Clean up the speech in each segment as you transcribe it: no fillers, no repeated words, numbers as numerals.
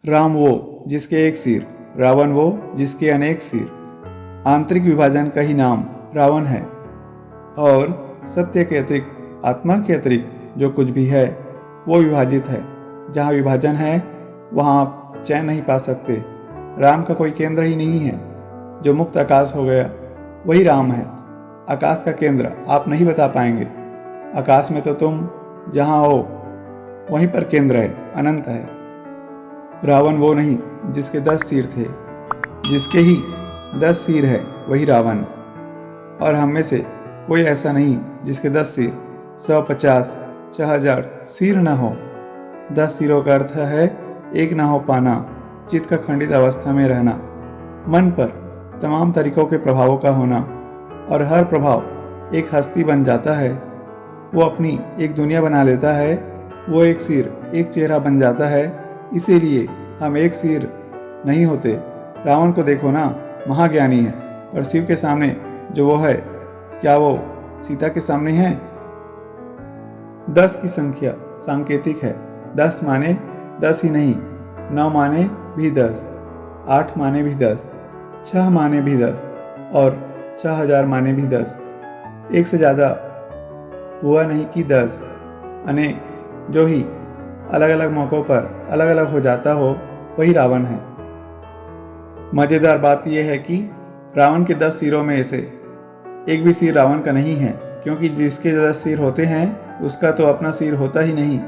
राम वो जिसके एक सिर, रावण वो जिसके अनेक सिर। आंतरिक विभाजन का ही नाम रावण है। और सत्य के अतिरिक्त, आत्मा के अतिरिक्त जो कुछ भी है वो विभाजित है। जहाँ विभाजन है वहाँ आप चैन नहीं पा सकते। राम का कोई केंद्र ही नहीं है। जो मुक्त आकाश हो गया वही राम है। आकाश का केंद्र आप नहीं बता पाएंगे। आकाश में तो तुम जहाँ हो वहीं पर केंद्र है, अनंत है। रावण वो नहीं जिसके 10 सिर थे। जिसके ही 10 सिर है वही रावण। और हम में से कोई ऐसा नहीं जिसके 10 सिर, 100, 50, 6000 सिर न हो। 10 सिरों का अर्थ है एक ना हो पाना, चित्त का खंडित अवस्था में रहना, मन पर तमाम तरीकों के प्रभावों का होना, और हर प्रभाव एक हस्ती बन जाता है। वो अपनी एक दुनिया बना लेता है। वो एक सिर, एक चेहरा बन जाता है। इसीलिए हम एक सिर नहीं होते। रावण को देखो ना, महाज्ञानी है, पर शिव के सामने जो वो है, क्या वो सीता के सामने है? 10 की संख्या सांकेतिक है। 10 माने 10 ही नहीं, 9 माने भी 10, 8 माने भी 10, 6 माने भी 10 और 6000 माने भी 10। एक से ज़्यादा हुआ नहीं कि 10 अनेक जो ही अलग अलग मौक़ों पर अलग अलग हो जाता हो वही रावण है। मज़ेदार बात यह है कि रावण के 10 सिरों में से एक भी सिर रावण का नहीं है, क्योंकि जिसके 10 सिर होते हैं उसका तो अपना सिर होता ही नहीं।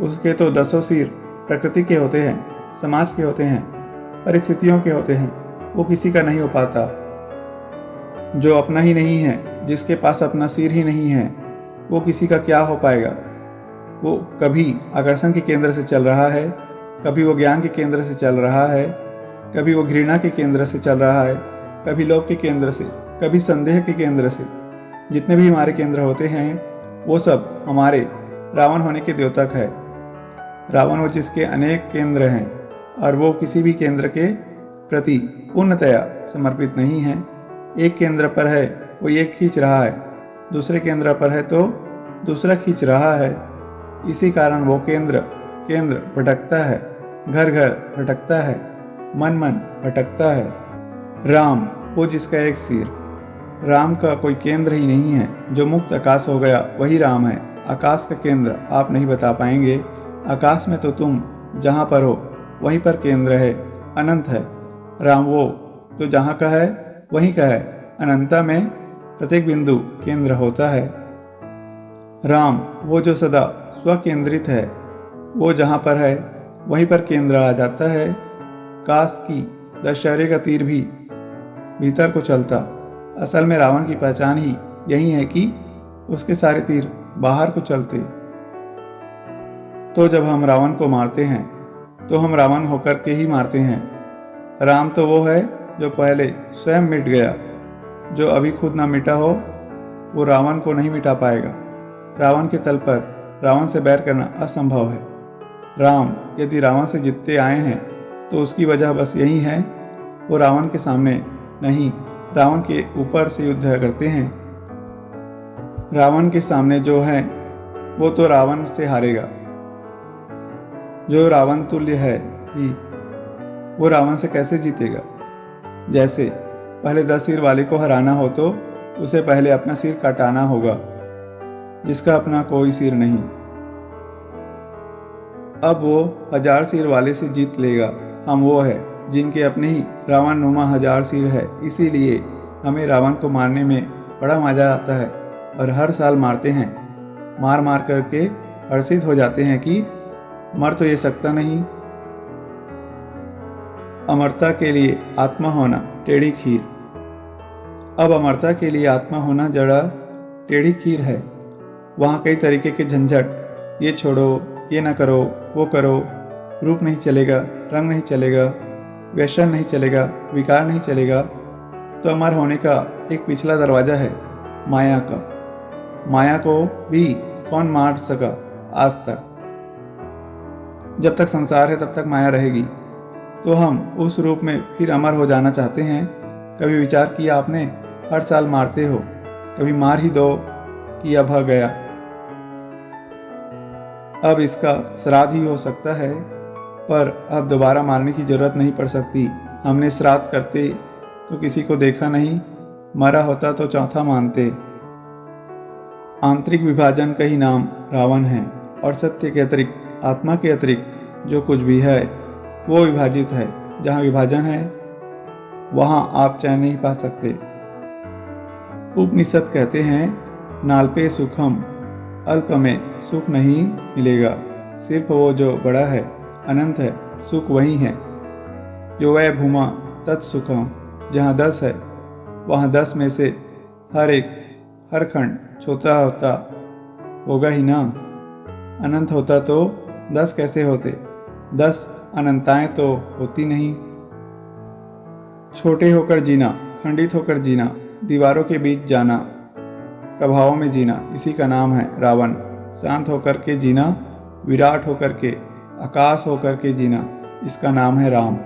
उसके तो 10 सिर प्रकृति के होते हैं, समाज के होते हैं, परिस्थितियों के होते हैं। वो किसी का नहीं हो पाता। जो अपना ही नहीं है, जिसके पास अपना सिर ही नहीं है, वो किसी का क्या हो पाएगा? वो कभी आकर्षण के केंद्र से चल रहा है, कभी वो ज्ञान के केंद्र से चल रहा है, कभी वो घृणा के केंद्र से चल रहा है, कभी लोभ के केंद्र से, कभी संदेह के केंद्र से। जितने भी हमारे केंद्र होते हैं वो सब हमारे रावण होने के द्योतक है। रावण वो जिसके अनेक केंद्र हैं और वो किसी भी केंद्र के प्रति पूर्णतया समर्पित नहीं है। एक केंद्र पर है वो एक खींच रहा है, दूसरे केंद्र पर है तो दूसरा खींच रहा है। इसी कारण वो केंद्र भटकता है, घर घर भटकता है, मन भटकता है। राम वो जिसका एक सिर। राम का कोई केंद्र ही नहीं है। जो मुक्त आकाश हो गया वही राम है। आकाश का केंद्र आप नहीं बता पाएंगे। आकाश में तो तुम जहाँ पर हो वहीं पर केंद्र है, अनंत है। राम वो जो जहाँ का है वहीं का है। अनंता में प्रत्येक बिंदु केंद्र होता है। राम वो जो सदा स्वकेंद्रित है। वो जहाँ पर है वहीं पर केंद्र आ जाता है। काश की दशहरे का तीर भी भीतर को चलता। असल में रावण की पहचान ही यही है कि उसके सारे तीर बाहर को चलते। तो जब हम रावण को मारते हैं तो हम रावण होकर के ही मारते हैं। राम तो वो है जो पहले स्वयं मिट गया। जो अभी खुद ना मिटा हो वो रावण को नहीं मिटा पाएगा। रावण के तल पर रावण से बैर करना असंभव है। राम यदि रावण से जीतते आए हैं तो उसकी वजह बस यही है, वो रावण के सामने नहीं, रावण के ऊपर से युद्ध करते हैं। रावण के सामने जो है वो तो रावण से हारेगा। जो रावण तुल्य है ही वो रावण से कैसे जीतेगा? जैसे पहले 10 सिर वाले को हराना हो तो उसे पहले अपना सिर काटाना होगा, जिसका अपना कोई सिर नहीं। अब वो 1000 सिर वाले से जीत लेगा। हम वो है जिनके अपने ही रावण नुमा 1000 सिर है। इसीलिए हमें रावण को मारने में बड़ा मजा आता है और हर साल मारते हैं। मार मार करके हर्षित हो जाते हैं कि मर तो ये सकता नहीं। अमरता के लिए आत्मा होना टेढ़ी खीर। अब अमरता के लिए आत्मा होना जड़ा टेढ़ी खीर है। वहाँ कई तरीके के झंझट, ये छोड़ो, ये ना करो, वो करो, रूप नहीं चलेगा, रंग नहीं चलेगा, व्यसन नहीं चलेगा, विकार नहीं चलेगा। तो अमर होने का एक पिछला दरवाज़ा है, माया का। माया को भी कौन मार सका आज तक? जब तक संसार है तब तक माया रहेगी। तो हम उस रूप में फिर अमर हो जाना चाहते हैं। कभी विचार किया आपने? हर साल मारते हो, कभी मार ही दो कि अब आ गया। अब इसका श्राद्ध ही हो सकता है। पर अब दोबारा मारने की जरूरत नहीं पड़ सकती। हमने श्राद्ध करते तो किसी को देखा नहीं, मरा होता तो चौथा मानते। आंतरिक विभाजन का ही नाम रावण है और सत्य के अतिरिक्त, आत्मा के अतिरिक्त जो कुछ भी है वो विभाजित है। जहाँ विभाजन है वहाँ आप चैन नहीं पा सकते। उपनिषद कहते हैं, नाल्पे सुखम, अल्प में सुख नहीं मिलेगा। सिर्फ वो जो बड़ा है, अनंत है, सुख वही है। यो वै भूमा तत्सुखम, जहाँ 10 है वहाँ 10 में से हर खंड छोटा होता होगा ही ना। अनंत होता तो 10 कैसे होते? 10 अनंताएं तो होती नहीं। छोटे होकर जीना, खंडित होकर जीना, दीवारों के बीच जाना, प्रभावों में जीना, इसी का नाम है रावण। शांत होकर के जीना, विराट होकर के, आकाश होकर के जीना, इसका नाम है राम।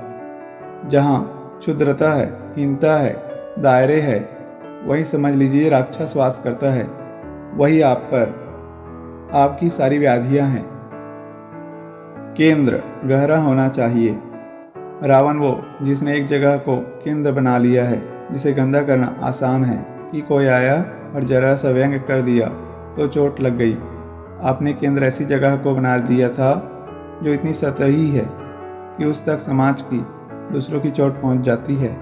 जहाँ क्षुद्रता है, हीनता है, दायरे है, वही समझ लीजिए राक्षस वास करता है। वही आप पर, आपकी सारी व्याधियां हैं। केंद्र गहरा होना चाहिए। रावण वो जिसने एक जगह को केंद्र बना लिया है, जिसे गंदा करना आसान है कि कोई आया और जरा सा व्यंग कर दिया तो चोट लग गई। आपने केंद्र ऐसी जगह को बना दिया था जो इतनी सतही है कि उस तक समाज की, दूसरों की चोट पहुंच जाती है।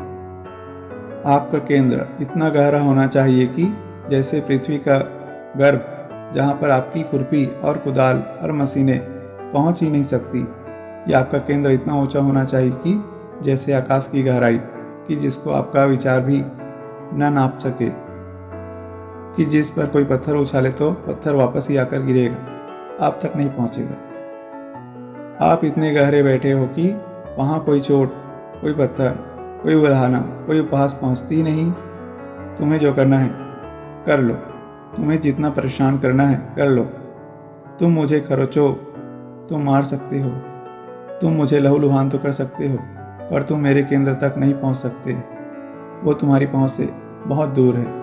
आपका केंद्र इतना गहरा होना चाहिए कि जैसे पृथ्वी का गर्भ, जहाँ पर आपकी खुरपी और कुदाल और मशीनें पहुँच ही नहीं सकती, या आपका केंद्र इतना ऊंचा होना चाहिए कि जैसे आकाश की गहराई, कि जिसको आपका विचार भी न नाप सके, कि जिस पर कोई पत्थर उछाले तो पत्थर वापस ही आकर गिरेगा, आप तक नहीं पहुँचेगा। आप इतने गहरे बैठे हो कि वहाँ कोई चोट, कोई पत्थर, कोई उल्हाना, कोई उपहास पहुँचती ही नहीं। तुम्हें जो करना है कर लो, तुम्हें जितना परेशान करना है कर लो। तुम मुझे खरोचो, तुम मार सकते हो, तुम मुझे लहूलुहान तो कर सकते हो, पर तुम मेरे केंद्र तक नहीं पहुंच सकते। वो तुम्हारी पहुंच से बहुत दूर है।